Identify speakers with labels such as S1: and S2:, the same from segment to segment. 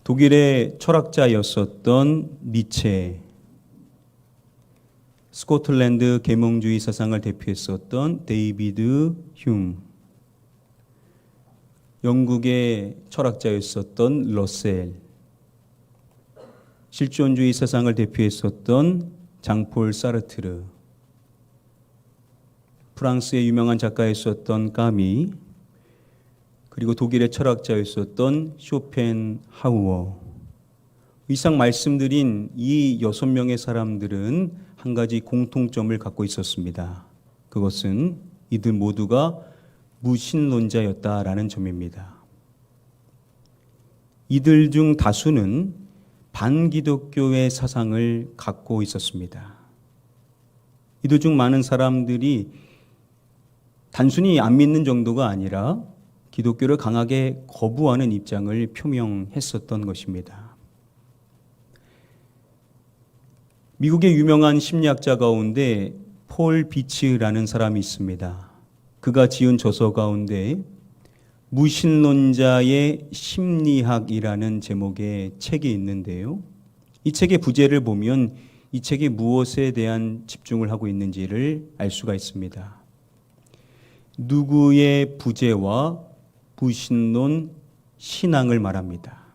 S1: 독일의 철학자였었던 니체, 스코틀랜드 계몽주의 사상을 대표했었던 데이비드 휴me, 영국의 철학자였었던 러셀, 실존주의 사상을 대표했었던 장폴 사르트르, 프랑스의 유명한 작가였었던 까미, 그리고 독일의 철학자였었던 쇼펜하우어. 이상 말씀드린 이 6명의 사람들은 한 가지 공통점을 갖고 있었습니다. 그것은 이들 모두가 무신론자였다라는 점입니다. 이들 중 다수는 반기독교의 사상을 갖고 있었습니다. 이들 중 많은 사람들이 단순히 안 믿는 정도가 아니라 기독교를 강하게 거부하는 입장을 표명했었던 것입니다. 미국의 유명한 심리학자 가운데 폴 비츠라는 사람이 있습니다. 그가 지은 저서 가운데 무신론자의 심리학이라는 제목의 책이 있는데요. 이 책의 부제를 보면 이 책이 무엇에 대한 집중을 하고 있는지를 알 수가 있습니다. 누구의 부제와 무신론 신앙을 말합니다.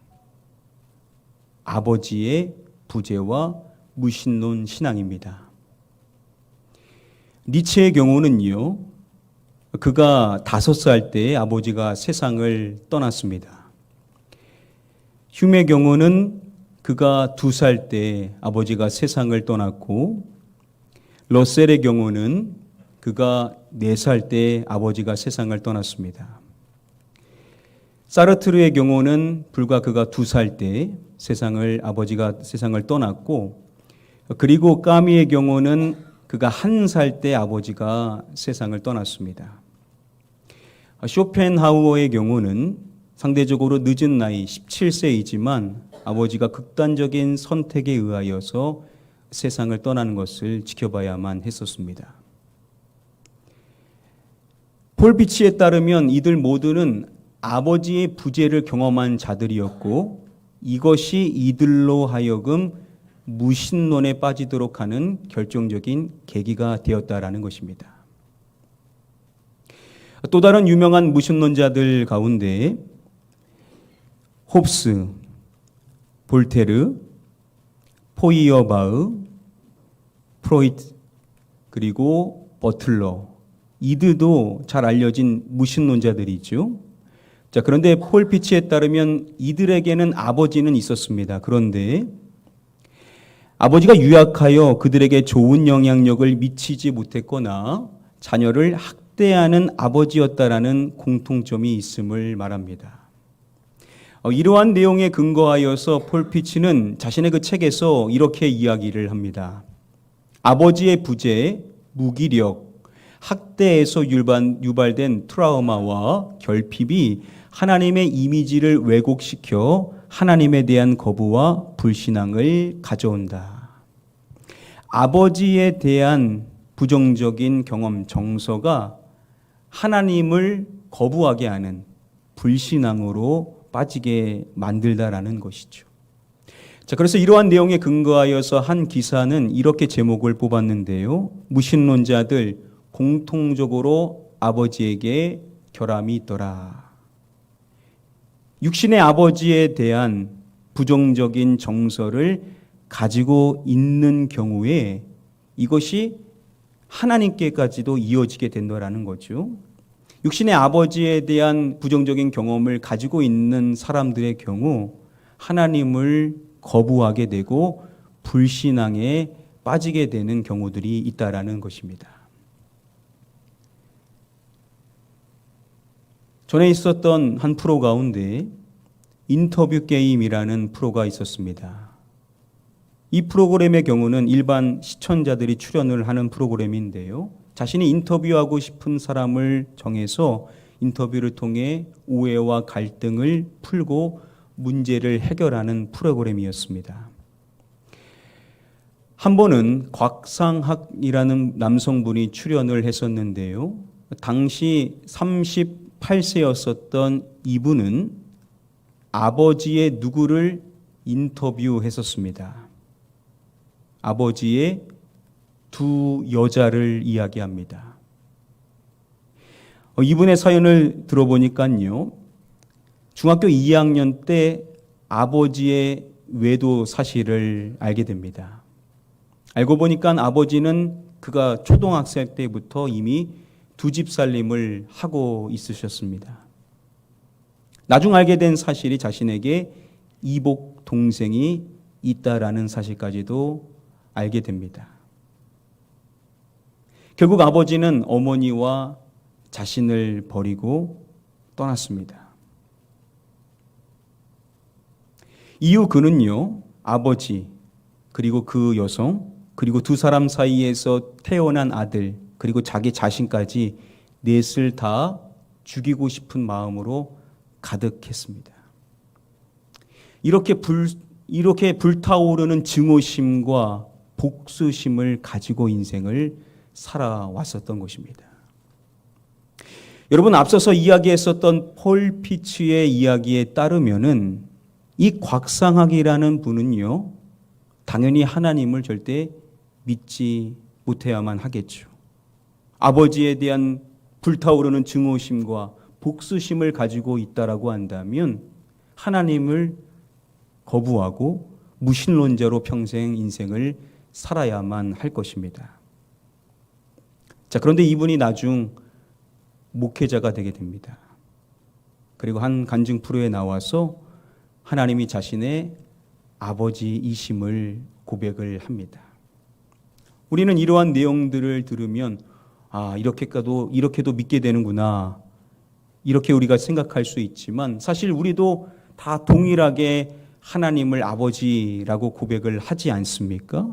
S1: 아버지의 부제와 무신론 신앙입니다. 니체의 경우는요, 그가 5살 때 아버지가 세상을 떠났습니다. 휴메의 경우는 그가 2살 때 아버지가 세상을 떠났고, 러셀의 경우는 그가 4살 때 아버지가 세상을 떠났습니다. 사르트르의 경우는 불과 그가 2살 때 아버지가 세상을 떠났고, 그리고 까미의 경우는 그가 1살 때 아버지가 세상을 떠났습니다. 쇼펜하우어의 경우는 상대적으로 늦은 나이 17세이지만 아버지가 극단적인 선택에 의하여서 세상을 떠나는 것을 지켜봐야만 했었습니다. 폴 비치에 따르면 이들 모두는 아버지의 부재를 경험한 자들이었고, 이것이 이들로 하여금 무신론에 빠지도록 하는 결정적인 계기가 되었다라는 것입니다. 또 다른 유명한 무신론자들 가운데 홉스, 볼테르, 포이어바흐, 프로이트, 그리고 버틀러, 이들도 잘 알려진 무신론자들이죠. 자, 그런데 폴 비치에 따르면 이들에게는 아버지는 있었습니다. 그런데 아버지가 유약하여 그들에게 좋은 영향력을 미치지 못했거나 자녀를 학대하는 아버지였다라는 공통점이 있음을 말합니다. 이러한 내용에 근거하여서 폴 비치는 자신의 그 책에서 이렇게 이야기를 합니다. 아버지의 부재, 무기력, 학대에서 유발된 트라우마와 결핍이 하나님의 이미지를 왜곡시켜 하나님에 대한 거부와 불신앙을 가져온다. 아버지에 대한 부정적인 경험, 정서가 하나님을 거부하게 하는 불신앙으로 빠지게 만들다라는 것이죠. 자, 그래서 이러한 내용에 근거하여서 한 기사는 이렇게 제목을 뽑았는데요. 무신론자들 공통적으로 아버지에게 결함이 있더라. 육신의 아버지에 대한 부정적인 정서를 가지고 있는 경우에 이것이 하나님께까지도 이어지게 된다라는 거죠. 육신의 아버지에 대한 부정적인 경험을 가지고 있는 사람들의 경우 하나님을 거부하게 되고 불신앙에 빠지게 되는 경우들이 있다라는 것입니다. 전에 있었던 한 프로 가운데 인터뷰 게임이라는 프로가 있었습니다. 이 프로그램의 경우는 일반 시청자들이 출연을 하는 프로그램인데요. 자신이 인터뷰하고 싶은 사람을 정해서 인터뷰를 통해 오해와 갈등을 풀고 문제를 해결하는 프로그램이었습니다. 한 번은 곽상학이라는 남성분이 출연을 했었는데요. 당시 38세였었던 이분은 아버지의 누구를 인터뷰했었습니다. 아버지의 두 여자를 이야기합니다. 이분의 사연을 들어보니까요, 중학교 2학년 때 아버지의 외도 사실을 알게 됩니다. 알고 보니까 아버지는 그가 초등학생 때부터 이미 두 집 살림을 하고 있으셨습니다. 나중 알게 된 사실이 자신에게 이복 동생이 있다라는 사실까지도 알게 됩니다. 결국 아버지는 어머니와 자신을 버리고 떠났습니다. 이후 그는요, 아버지, 그리고 그 여성, 그리고 두 사람 사이에서 태어난 아들, 그리고 자기 자신까지 넷을 다 죽이고 싶은 마음으로 가득했습니다. 이렇게 불타오르는 증오심과 복수심을 가지고 인생을 살아왔었던 것입니다. 여러분, 앞서서 이야기했었던 폴 피츠의 이야기에 따르면은 이 곽상학이라는 분은요, 당연히 하나님을 절대 믿지 못해야만 하겠죠. 아버지에 대한 불타오르는 증오심과 복수심을 가지고 있다라고 한다면 하나님을 거부하고 무신론자로 평생 인생을 살아야만 할 것입니다. 자, 그런데 이분이 나중 목회자가 되게 됩니다. 그리고 한 간증 프로에 나와서 하나님이 자신의 아버지이심을 고백을 합니다. 우리는 이러한 내용들을 들으면 이렇게도 믿게 되는구나, 이렇게 우리가 생각할 수 있지만 사실 우리도 다 동일하게 하나님을 아버지라고 고백을 하지 않습니까?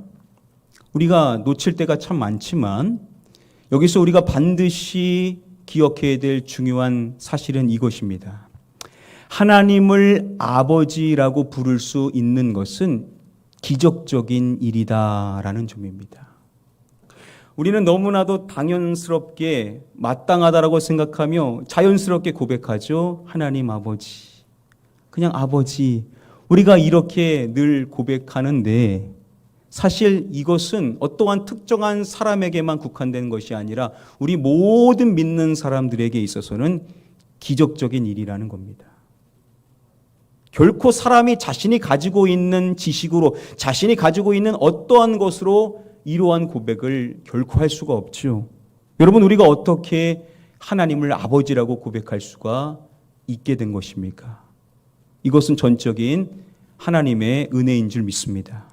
S1: 우리가 놓칠 때가 참 많지만 여기서 우리가 반드시 기억해야 될 중요한 사실은 이것입니다. 하나님을 아버지라고 부를 수 있는 것은 기적적인 일이다라는 점입니다. 우리는 너무나도 당연스럽게 마땅하다라고 생각하며 자연스럽게 고백하죠. 하나님 아버지, 그냥 아버지, 우리가 이렇게 늘 고백하는데 사실 이것은 어떠한 특정한 사람에게만 국한된 것이 아니라 우리 모든 믿는 사람들에게 있어서는 기적적인 일이라는 겁니다. 결코 사람이 자신이 가지고 있는 지식으로, 자신이 가지고 있는 어떠한 것으로 이러한 고백을 결코 할 수가 없죠. 여러분, 우리가 어떻게 하나님을 아버지라고 고백할 수가 있게 된 것입니까? 이것은 전적인 하나님의 은혜인 줄 믿습니다.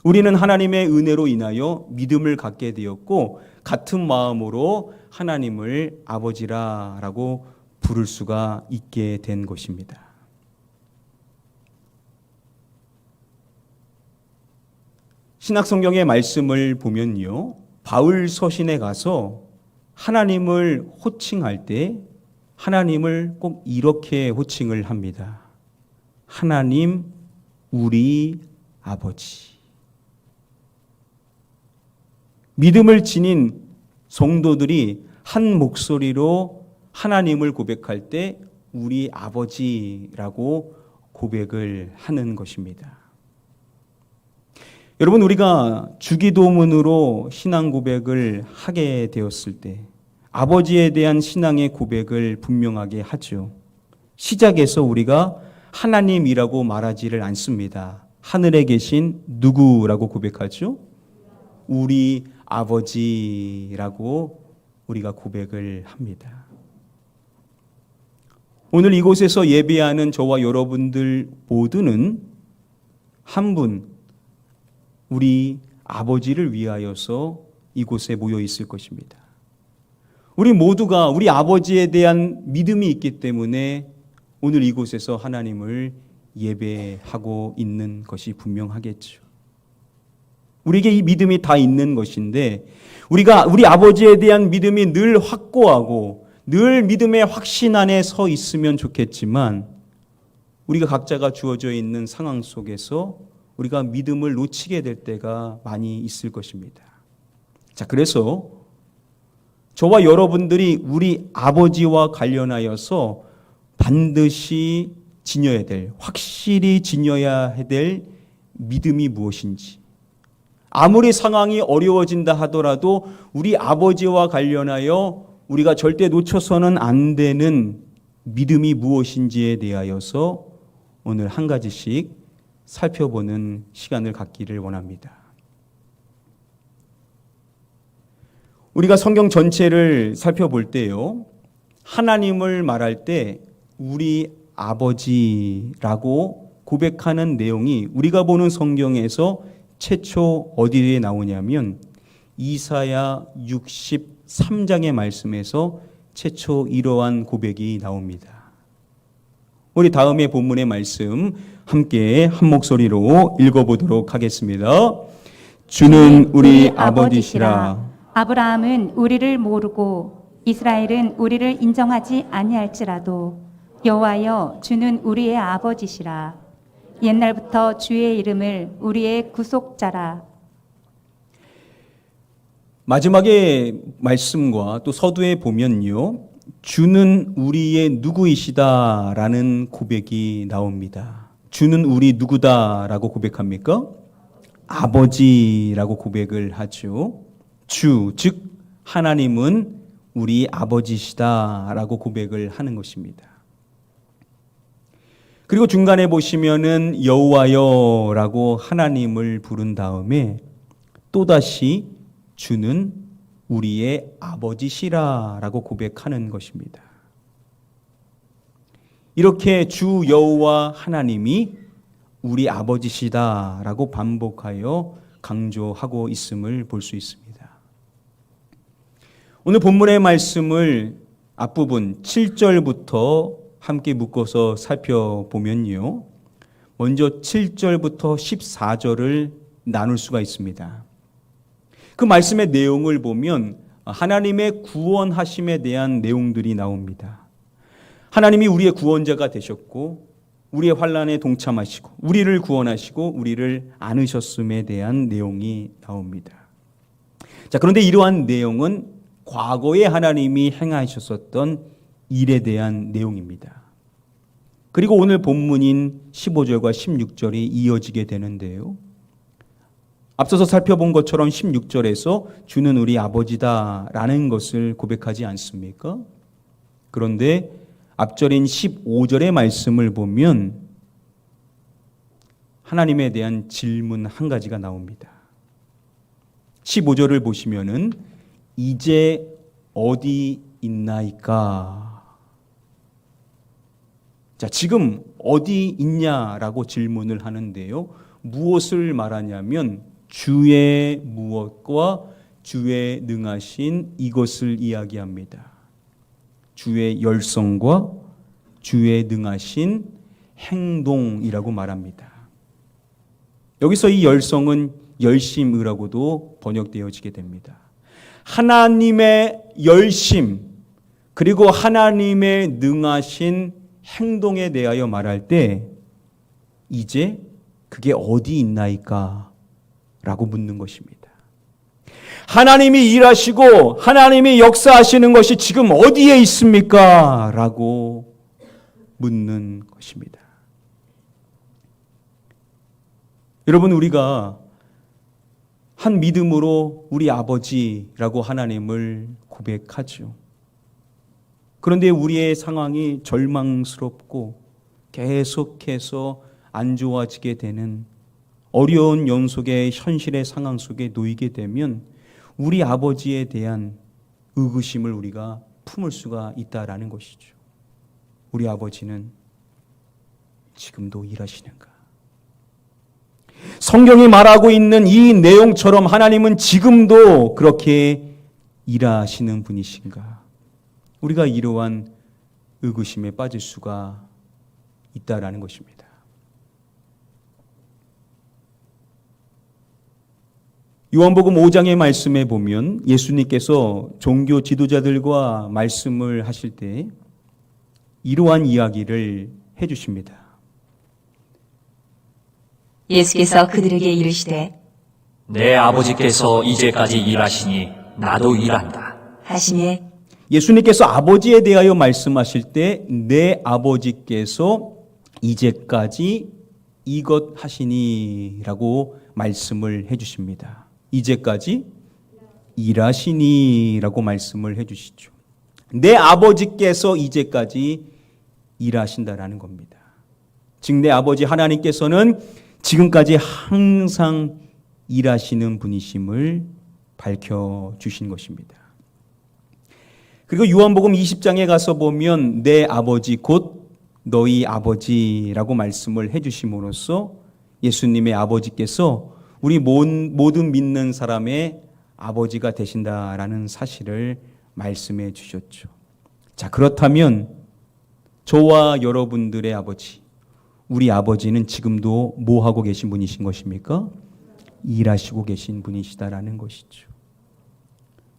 S1: 우리는 하나님의 은혜로 인하여 믿음을 갖게 되었고 같은 마음으로 하나님을 아버지라고 부를 수가 있게 된 것입니다. 신약성경의 말씀을 보면요, 바울 서신에 가서 하나님을 호칭할 때 하나님을 꼭 이렇게 호칭을 합니다. 하나님 우리 아버지. 믿음을 지닌 성도들이 한 목소리로 하나님을 고백할 때 우리 아버지라고 고백을 하는 것입니다. 여러분, 우리가 주기도문으로 신앙 고백을 하게 되었을 때 아버지에 대한 신앙의 고백을 분명하게 하죠. 시작에서 우리가 하나님이라고 말하지를 않습니다. 하늘에 계신 누구라고 고백하죠? 우리 아버지라고 우리가 고백을 합니다. 오늘 이곳에서 예배하는 저와 여러분들 모두는 한 분, 우리 아버지를 위하여서 이곳에 모여 있을 것입니다. 우리 모두가 우리 아버지에 대한 믿음이 있기 때문에 오늘 이곳에서 하나님을 예배하고 있는 것이 분명하겠죠. 우리에게 이 믿음이 다 있는 것인데 우리가 우리 아버지에 대한 믿음이 늘 확고하고 늘 믿음의 확신 안에 서 있으면 좋겠지만 우리가 각자가 주어져 있는 상황 속에서 우리가 믿음을 놓치게 될 때가 많이 있을 것입니다. 자, 그래서 저와 여러분들이 우리 아버지와 관련하여서 반드시 지녀야 될, 확실히 지녀야 될 믿음이 무엇인지, 아무리 상황이 어려워진다 하더라도 우리 아버지와 관련하여 우리가 절대 놓쳐서는 안 되는 믿음이 무엇인지에 대하여서 오늘 한 가지씩 살펴보는 시간을 갖기를 원합니다. 우리가 성경 전체를 살펴볼 때요, 하나님을 말할 때 우리 아버지라고 고백하는 내용이 우리가 보는 성경에서 최초 어디에 나오냐면 이사야 63장의 말씀에서 최초 이러한 고백이 나옵니다. 우리 다음에 본문의 말씀 함께 한 목소리로 읽어보도록 하겠습니다. 주는 우리 아버지시라.
S2: 아브라함은 우리를 모르고 이스라엘은 우리를 인정하지 아니할지라도 여호와여 주는 우리의 아버지시라. 옛날부터 주의 이름을 우리의 구속자라.
S1: 마지막에 말씀과 또 서두에 보면요, 주는 우리의 누구이시다라는 고백이 나옵니다. 주는 우리 누구다라고 고백합니까? 아버지라고 고백을 하죠. 주, 즉 하나님은 우리 아버지시다라고 고백을 하는 것입니다. 그리고 중간에 보시면은 여호와여라고 하나님을 부른 다음에 또다시 주는 우리의 아버지시라라고 고백하는 것입니다. 이렇게 주 여호와 하나님이 우리 아버지시다라고 반복하여 강조하고 있음을 볼 수 있습니다. 오늘 본문의 말씀을 앞부분 7절부터 함께 묶어서 살펴보면요, 먼저 7절부터 14절을 나눌 수가 있습니다. 그 말씀의 내용을 보면 하나님의 구원하심에 대한 내용들이 나옵니다. 하나님이 우리의 구원자가 되셨고 우리의 환난에 동참하시고 우리를 구원하시고 우리를 안으셨음에 대한 내용이 나옵니다. 자, 그런데 이러한 내용은 과거에 하나님이 행하셨었던 일에 대한 내용입니다. 그리고 오늘 본문인 15절과 16절이 이어지게 되는데요, 앞서서 살펴본 것처럼 16절에서 주는 우리 아버지다라는 것을 고백하지 않습니까? 그런데 앞절인 15절의 말씀을 보면 하나님에 대한 질문 한 가지가 나옵니다. 15절을 보시면은 이제 어디 있나이까? 자, 지금 어디 있냐라고 질문을 하는데요, 무엇을 말하냐면 주의 무엇과 주의 능하신 이것을 이야기합니다. 주의 열성과 주의 능하신 행동이라고 말합니다. 여기서 이 열성은 열심이라고도 번역되어지게 됩니다. 하나님의 열심, 그리고 하나님의 능하신 행동에 대하여 말할 때 이제 그게 어디 있나이까? 라고 묻는 것입니다. 하나님이 일하시고 하나님이 역사하시는 것이 지금 어디에 있습니까? 라고 묻는 것입니다. 여러분, 우리가 한 믿음으로 우리 아버지라고 하나님을 고백하죠. 그런데 우리의 상황이 절망스럽고 계속해서 안 좋아지게 되는 어려운 연속의 현실의 상황 속에 놓이게 되면 우리 아버지에 대한 의구심을 우리가 품을 수가 있다라는 것이죠. 우리 아버지는 지금도 일하시는가? 성경이 말하고 있는 이 내용처럼 하나님은 지금도 그렇게 일하시는 분이신가? 우리가 이러한 의구심에 빠질 수가 있다라는 것입니다. 요한복음 5장의 말씀에 보면 예수님께서 종교 지도자들과 말씀을 하실 때 이러한 이야기를 해주십니다.
S3: 예수께서 그들에게 이르시되
S4: 내 아버지께서 이제까지 일하시니 나도 일한다
S3: 하시매
S1: 예수님께서 아버지에 대하여 말씀하실 때 내 아버지께서 이제까지 이것 하시니라고 말씀을 해주십니다. 이제까지 일하시니라고 말씀을 해주시죠. 내 아버지께서 이제까지 일하신다라는 겁니다. 즉 내 아버지 하나님께서는 지금까지 항상 일하시는 분이심을 밝혀주신 것입니다. 그리고 요한복음 20장에 가서 보면 내 아버지 곧 너희 아버지라고 말씀을 해주심으로써 예수님의 아버지께서 우리 모든 믿는 사람의 아버지가 되신다라는 사실을 말씀해 주셨죠. 자, 그렇다면 저와 여러분들의 아버지, 우리 아버지는 지금도 뭐 하고 계신 분이신 것입니까? 일하시고 계신 분이시다라는 것이죠.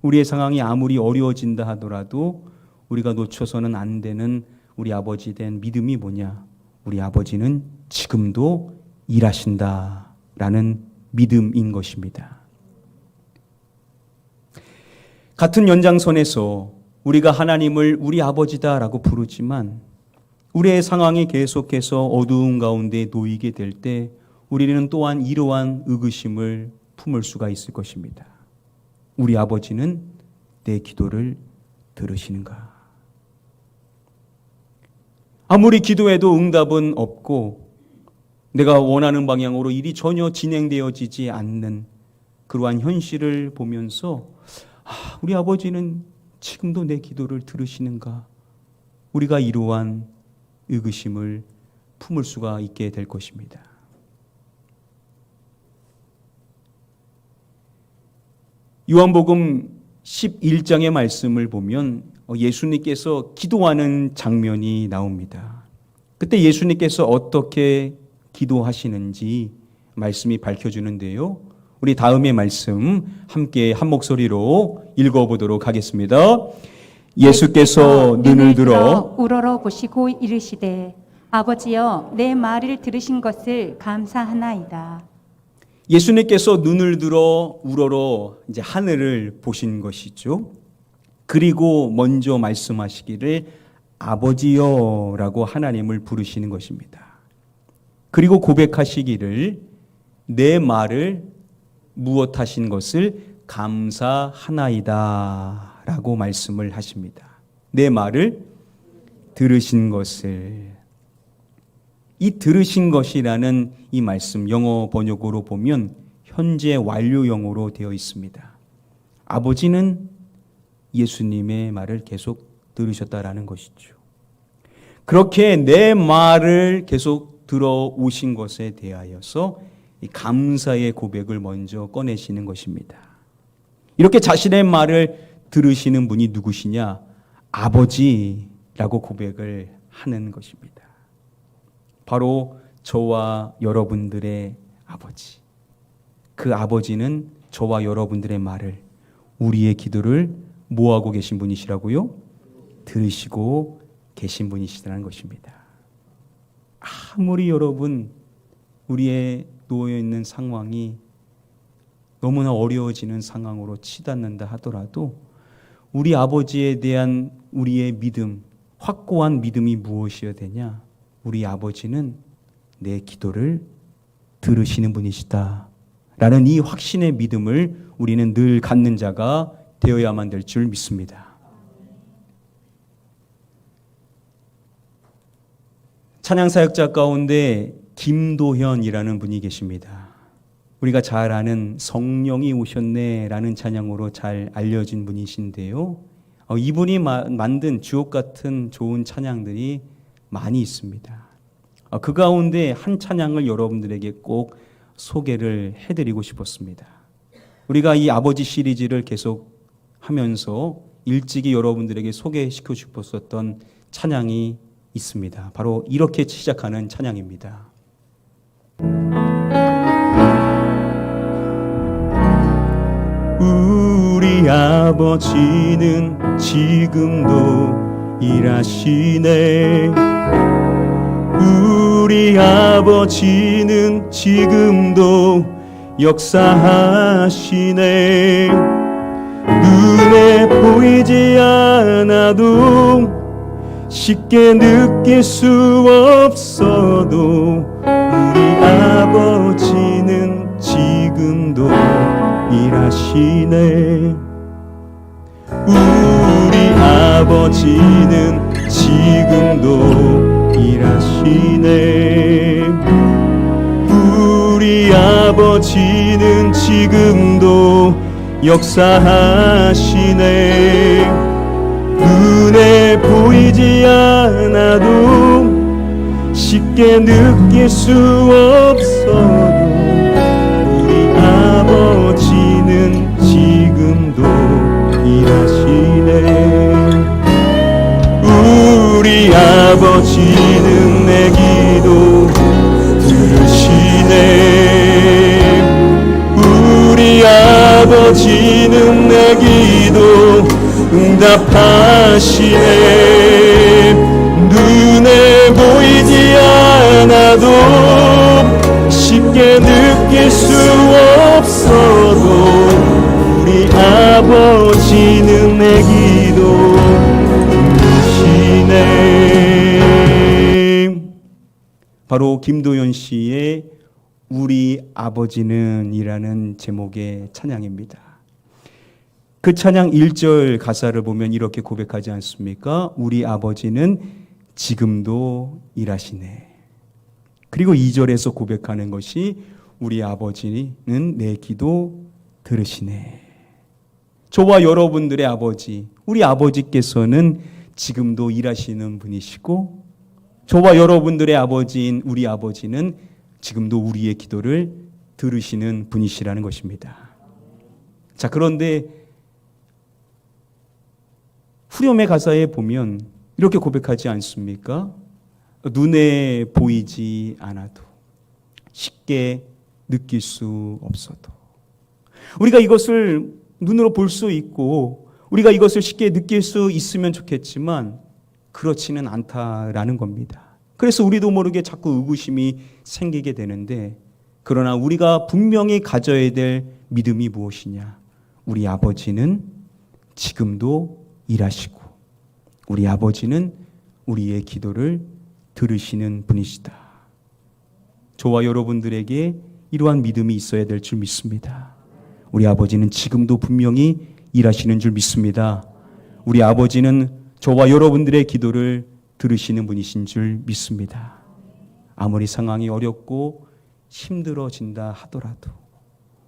S1: 우리의 상황이 아무리 어려워진다 하더라도 우리가 놓쳐서는 안 되는 우리 아버지에 대한 믿음이 뭐냐? 우리 아버지는 지금도 일하신다라는 믿음인 것입니다. 같은 연장선에서 우리가 하나님을 우리 아버지다라고 부르지만 우리의 상황이 계속해서 어두운 가운데 놓이게 될 때 우리는 또한 이러한 의구심을 품을 수가 있을 것입니다. 우리 아버지는 내 기도를 들으시는가? 아무리 기도해도 응답은 없고 내가 원하는 방향으로 일이 전혀 진행되어지지 않는 그러한 현실을 보면서 우리 아버지는 지금도 내 기도를 들으시는가? 우리가 이러한 의구심을 품을 수가 있게 될 것입니다. 요한복음 11장의 말씀을 보면 예수님께서 기도하는 장면이 나옵니다. 그때 예수님께서 어떻게 기도하시는지 말씀이 밝혀주는데요. 우리 다음의 말씀 함께 한 목소리로 읽어보도록 하겠습니다. 예수께서 눈을 들어
S2: 우러러 보시고 이르시되 아버지여 내 말을 들으신 것을 감사하나이다.
S1: 예수님께서 눈을 들어 우러러 이제 하늘을 보신 것이죠. 그리고 먼저 말씀하시기를 아버지여라고 하나님을 부르시는 것입니다. 그리고 고백하시기를 내 말을 무엇하신 것을 감사하나이다 라고 말씀을 하십니다. 내 말을 들으신 것을. 이 들으신 것이라는 이 말씀 영어 번역으로 보면 현재 완료형으로 되어 있습니다. 아버지는 예수님의 말을 계속 들으셨다라는 것이죠. 그렇게 내 말을 계속 들어오신 것에 대하여서 이 감사의 고백을 먼저 꺼내시는 것입니다. 이렇게 자신의 말을 들으시는 분이 누구시냐? 아버지라고 고백을 하는 것입니다. 바로 저와 여러분들의 아버지. 그 아버지는 저와 여러분들의 말을, 우리의 기도를 뭐하고 계신 분이시라고요? 들으시고 계신 분이시라는 것입니다. 아무리 여러분 우리의 놓여있는 상황이 너무나 어려워지는 상황으로 치닫는다 하더라도 우리 아버지에 대한 우리의 믿음, 확고한 믿음이 무엇이어야 되냐? 우리 아버지는 내 기도를 들으시는 분이시다 라는 이 확신의 믿음을 우리는 늘 갖는 자가 되어야만 될 줄 믿습니다. 찬양사역자 가운데 김도현이라는 분이 계십니다. 우리가 잘 아는 성령이 오셨네라는 찬양으로 잘 알려진 분이신데요. 이분이 만든 주옥 같은 좋은 찬양들이 많이 있습니다. 그 가운데 한 찬양을 여러분들에게 꼭 소개를 해드리고 싶었습니다. 우리가 이 아버지 시리즈를 계속 하면서 일찍이 여러분들에게 소개시켜 싶었었던 찬양이 있습니다. 바로 이렇게 시작하는 찬양입니다. 우리 아버지는 지금도 일하시네. 우리 아버지는 지금도 역사하시네. 눈에 보이지 않아도 쉽게 느낄 수 없어도 우리 아버지는 지금도 일하시네. 우리 아버지는 지금도 일하시네. 우리 아버지는 지금도 역사하시네. 눈에 보이지 않아도 쉽게 느낄 수 없어도 우리 아버지는 지금도 일하시네. 우리 아버지는 내 기도 들으시네. 우리 아버지는 내 기도 응답하시네. 눈에 보이지 않아도 쉽게 느낄 수 없어도 우리 아버지는 내 기도 들으시네. 바로 김도연 씨의 우리 아버지는 이라는 제목의 찬양입니다. 그 찬양 1절 가사를 보면 이렇게 고백하지 않습니까? 우리 아버지는 지금도 일하시네. 그리고 2절에서 고백하는 것이 우리 아버지는 내 기도 들으시네. 저와 여러분들의 아버지, 우리 아버지께서는 지금도 일하시는 분이시고, 저와 여러분들의 아버지인 우리 아버지는 지금도 우리의 기도를 들으시는 분이시라는 것입니다. 자, 그런데 후렴의 가사에 보면 이렇게 고백하지 않습니까? 눈에 보이지 않아도, 쉽게 느낄 수 없어도, 우리가 이것을 눈으로 볼 수 있고 우리가 이것을 쉽게 느낄 수 있으면 좋겠지만 그렇지는 않다라는 겁니다. 그래서 우리도 모르게 자꾸 의구심이 생기게 되는데, 그러나 우리가 분명히 가져야 될 믿음이 무엇이냐? 우리 아버지는 지금도 일하시고 우리 아버지는 우리의 기도를 들으시는 분이시다. 저와 여러분들에게 이러한 믿음이 있어야 될 줄 믿습니다. 우리 아버지는 지금도 분명히 일하시는 줄 믿습니다. 우리 아버지는 저와 여러분들의 기도를 들으시는 분이신 줄 믿습니다. 아무리 상황이 어렵고 힘들어진다 하더라도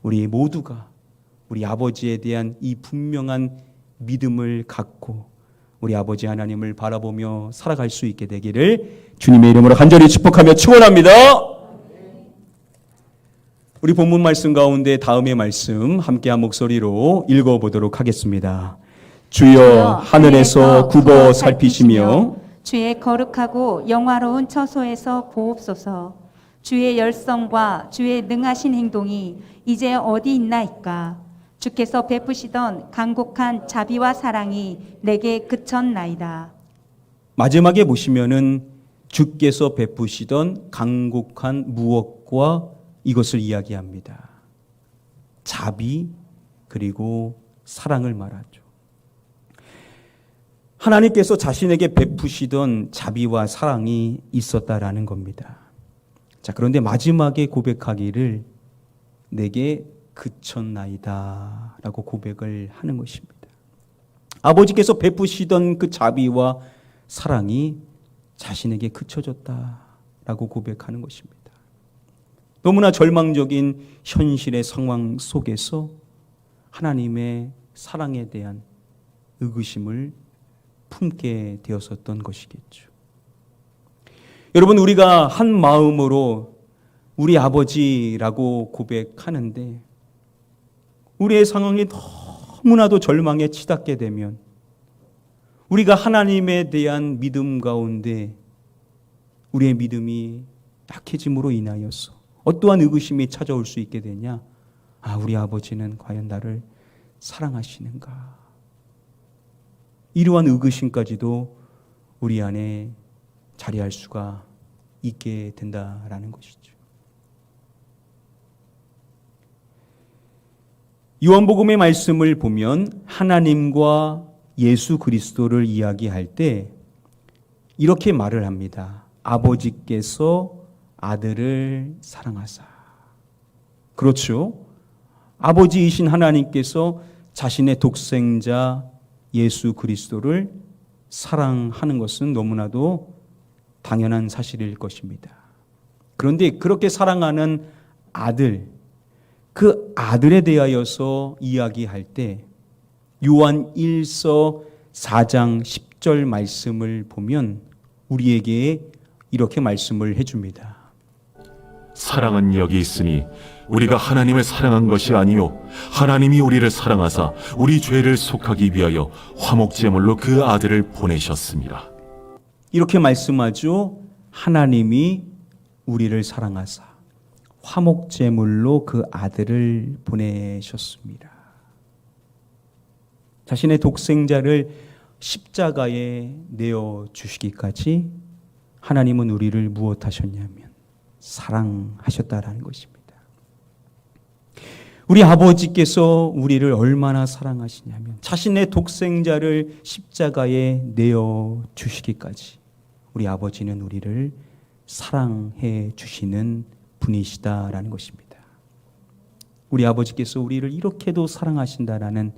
S1: 우리 모두가 우리 아버지에 대한 이 분명한 믿음을 갖고 우리 아버지 하나님을 바라보며 살아갈 수 있게 되기를 주님의 이름으로 간절히 축복하며 축원합니다. 우리 본문 말씀 가운데 다음의 말씀 함께 한 목소리로 읽어보도록 하겠습니다. 주여 하늘에서 굽어 살피시며
S2: 주의 거룩하고 영화로운 처소에서 보옵소서. 주의 열성과 주의 능하신 행동이 이제 어디 있나이까. 주께서 베푸시던 간곡한 자비와 사랑이 내게 그쳤나이다.
S1: 마지막에 보시면은 주께서 베푸시던 간곡한 무엇과 이것을 이야기합니다. 자비 그리고 사랑을 말하죠. 하나님께서 자신에게 베푸시던 자비와 사랑이 있었다라는 겁니다. 자, 그런데 마지막에 고백하기를 내게 그쳤나이다 라고 고백을 하는 것입니다. 아버지께서 베푸시던 그 자비와 사랑이 자신에게 그쳐졌다라고 고백하는 것입니다. 너무나 절망적인 현실의 상황 속에서 하나님의 사랑에 대한 의구심을 품게 되었었던 것이겠죠. 여러분, 우리가 한 마음으로 우리 아버지라고 고백하는데 우리의 상황이 너무나도 절망에 치닫게 되면 우리가 하나님에 대한 믿음 가운데 우리의 믿음이 약해짐으로 인하여서 어떠한 의구심이 찾아올 수 있게 되냐? 아, 우리 아버지는 과연 나를 사랑하시는가? 이러한 의구심까지도 우리 안에 자리할 수가 있게 된다라는 것이죠. 요한복음의 말씀을 보면 하나님과 예수 그리스도를 이야기할 때 이렇게 말을 합니다. 아버지께서 아들을 사랑하사. 그렇죠. 아버지이신 하나님께서 자신의 독생자 예수 그리스도를 사랑하는 것은 너무나도 당연한 사실일 것입니다. 그런데 그렇게 사랑하는 아들, 그 아들에 대하여서 이야기할 때 요한 1서 4장 10절 말씀을 보면 우리에게 이렇게 말씀을 해줍니다.
S5: 사랑은 여기 있으니 우리가 하나님을 사랑한 것이 아니요 하나님이 우리를 사랑하사 우리 죄를 속하기 위하여 화목제물로 그 아들을 보내셨습니다.
S1: 이렇게 말씀하죠. 하나님이 우리를 사랑하사 화목제물로 그 아들을 보내셨습니다. 자신의 독생자를 십자가에 내어주시기까지 하나님은 우리를 무엇하셨냐면 사랑하셨다라는 것입니다. 우리 아버지께서 우리를 얼마나 사랑하시냐면 자신의 독생자를 십자가에 내어주시기까지 우리 아버지는 우리를 사랑해 주시는 분이시다라는 것입니다. 우리 아버지께서 우리를 이렇게도 사랑하신다라는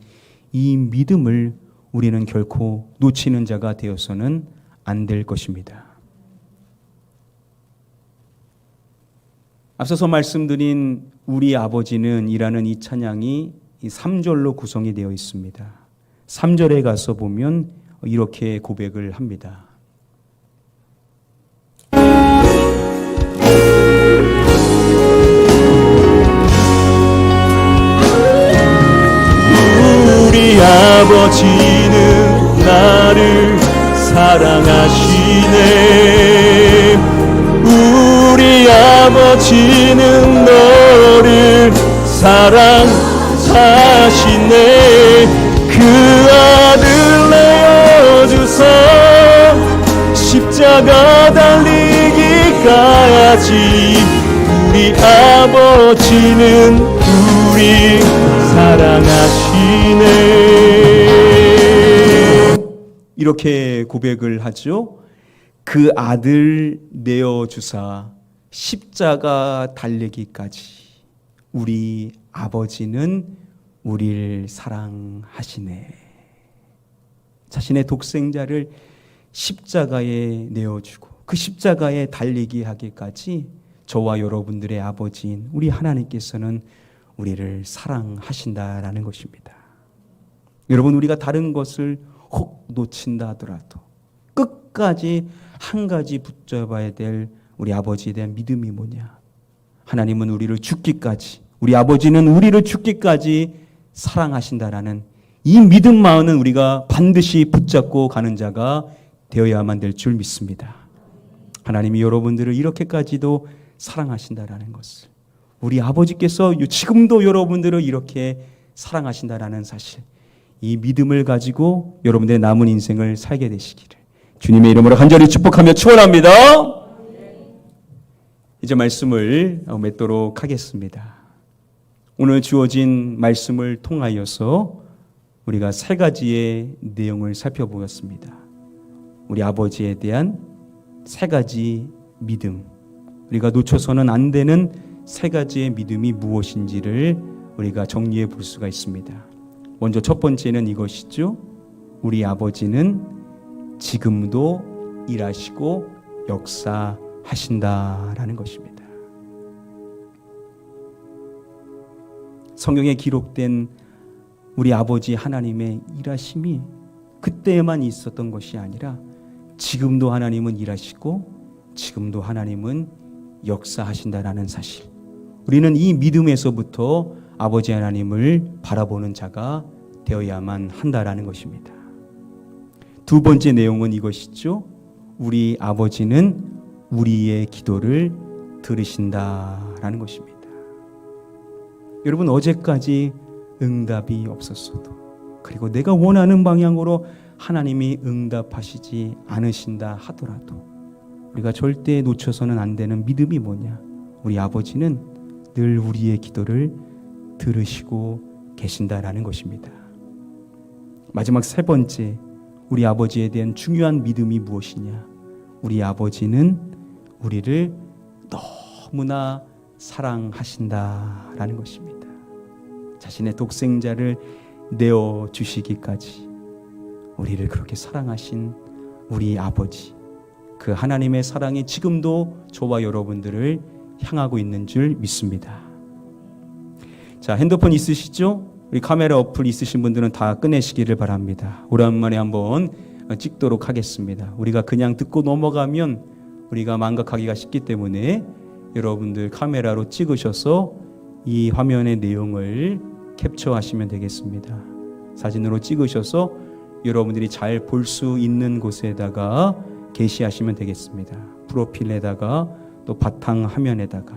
S1: 이 믿음을 우리는 결코 놓치는 자가 되어서는 안 될 것입니다. 앞서서 말씀드린 우리 아버지는 이라는 이 찬양이 3절로 구성이 되어 있습니다. 3절에 가서 보면 이렇게 고백을 합니다.
S6: 우리 아버지는 나를 사랑하시네. 우리 아버지는 너를 사랑하시네. 그 아들 내어주사 십자가 달리기까지 우리 아버지는 우리 사랑하시네.
S1: 이렇게 고백을 하죠. 그 아들 내어주사 십자가 달리기까지 우리 아버지는 우리를 사랑하시네. 자신의 독생자를 십자가에 내어주고 그 십자가에 달리기 하기까지 저와 여러분들의 아버지인 우리 하나님께서는 우리를 사랑하신다라는 것입니다. 여러분, 우리가 다른 것을 혹 놓친다 하더라도 끝까지 한 가지 붙잡아야 될 우리 아버지에 대한 믿음이 뭐냐? 하나님은 우리를 죽기까지, 우리 아버지는 우리를 죽기까지 사랑하신다라는 이 믿음만은 우리가 반드시 붙잡고 가는 자가 되어야만 될 줄 믿습니다. 하나님이 여러분들을 이렇게까지도 사랑하신다라는 것을, 우리 아버지께서 지금도 여러분들을 이렇게 사랑하신다라는 사실, 이 믿음을 가지고 여러분들의 남은 인생을 살게 되시기를 주님의 이름으로 간절히 축복하며 축원합니다. 이제 말씀을 맺도록 하겠습니다. 오늘 주어진 말씀을 통하여서 우리가 세 가지의 내용을 살펴보았습니다. 우리 아버지에 대한 세 가지 믿음, 우리가 놓쳐서는 안 되는 세 가지의 믿음이 무엇인지를 우리가 정리해 볼 수가 있습니다. 먼저 첫 번째는 이것이죠. 우리 아버지는 지금도 일하시고 역사하신다라는 것입니다. 성경에 기록된 우리 아버지 하나님의 일하심이 그때에만 있었던 것이 아니라 지금도 하나님은 일하시고 지금도 하나님은 역사하신다라는 사실, 우리는 이 믿음에서부터 아버지 하나님을 바라보는 자가 되어야만 한다라는 것입니다. 두 번째 내용은 이것이죠. 우리 아버지는 우리의 기도를 들으신다라는 것입니다. 여러분, 어제까지 응답이 없었어도, 그리고 내가 원하는 방향으로 하나님이 응답하시지 않으신다 하더라도 우리가 절대 놓쳐서는 안 되는 믿음이 뭐냐? 우리 아버지는 늘 우리의 기도를 들으시고 계신다라는 것입니다. 마지막 세 번째, 우리 아버지에 대한 중요한 믿음이 무엇이냐? 우리 아버지는 우리를 너무나 사랑하신다라는 것입니다. 자신의 독생자를 내어주시기까지 우리를 그렇게 사랑하신 우리 아버지, 그 하나님의 사랑이 지금도 저와 여러분들을 향하고 있는 줄 믿습니다. 자, 핸드폰 있으시죠? 우리 카메라 어플 있으신 분들은 다 꺼내시기를 바랍니다. 오랜만에 한번 찍도록 하겠습니다. 우리가 그냥 듣고 넘어가면 우리가 망각하기가 쉽기 때문에 여러분들 카메라로 찍으셔서 이 화면의 내용을 캡처하시면 되겠습니다. 사진으로 찍으셔서 여러분들이 잘 볼 수 있는 곳에다가 게시하시면 되겠습니다. 프로필에다가 또 바탕 화면에다가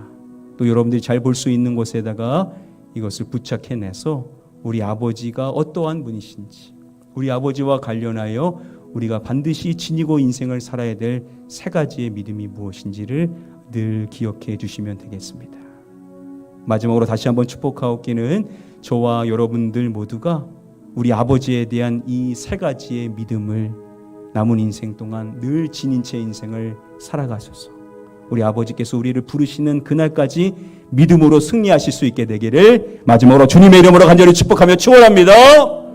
S1: 또 여러분들이 잘 볼 수 있는 곳에다가 이것을 부착해내서 우리 아버지가 어떠한 분이신지, 우리 아버지와 관련하여 우리가 반드시 지니고 인생을 살아야 될 세 가지의 믿음이 무엇인지를 늘 기억해 주시면 되겠습니다. 마지막으로 다시 한번 축복하옵기는 저와 여러분들 모두가 우리 아버지에 대한 이 세 가지의 믿음을 남은 인생 동안 늘 지닌 채 인생을 살아가셔서 우리 아버지께서 우리를 부르시는 그날까지 믿음으로 승리하실 수 있게 되기를 마지막으로 주님의 이름으로 간절히 축복하며 축원합니다.